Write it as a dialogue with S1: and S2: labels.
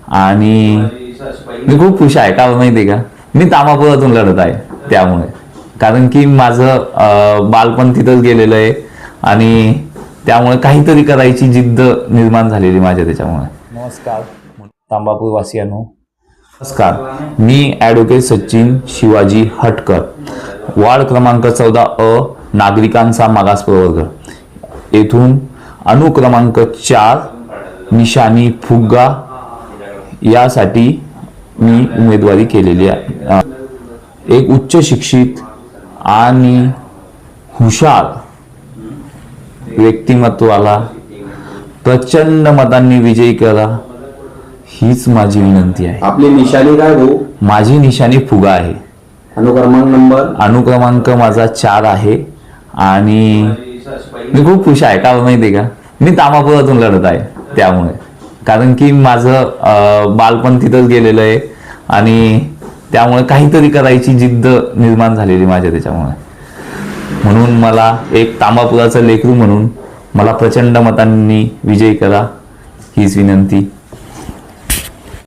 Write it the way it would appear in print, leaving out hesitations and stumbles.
S1: आणि मी खूप खुश आहे. का माहिती आहे का, मी तामापुरातून लढत आहे त्यामुळे. कारण की माझं बालपण तिथंच गेलेलं आहे आणि त्यामुळे काहीतरी करायची जिद्द निर्माण झालेली माझ्या त्याच्यामुळे. नमस्कार तांबापूर वासियांनो. नमस्कार, मी ॲडव्होकेट सचिन शिवाजी हटकर, वार्ड क्रमांक 14 नागरिकांचा मागास प्रवर्ग येथून अनुक्रमांक 4 निशाणी फुगा यासाठी मी उमेदवारी केलेली आहे. एक उच्च शिक्षित आणि हुशार व्यक्तिमत्वाला प्रचंड मतांनी विजयी करा, हीच माझी विनंती आहे.
S2: आपली निशाणी काय भाऊ?
S1: माझी निशाणी फुगा आहे. अनुक्रमांक माझा 4 आहे आणि मी खूप खुश आहे. का माहिती आहे का, मी तामापुरातून लढत आहे त्यामुळे. कारण की माझं बालपण तिथंच गेलेलं आहे आणि त्यामुळे काहीतरी करायची जिद्द निर्माण झालेली माझ्या त्याच्यामुळे. म्हणून मला एक तांबापुराचं लेकरू म्हणून मला प्रचंड मतांनी विजयी करा, हीच विनंती.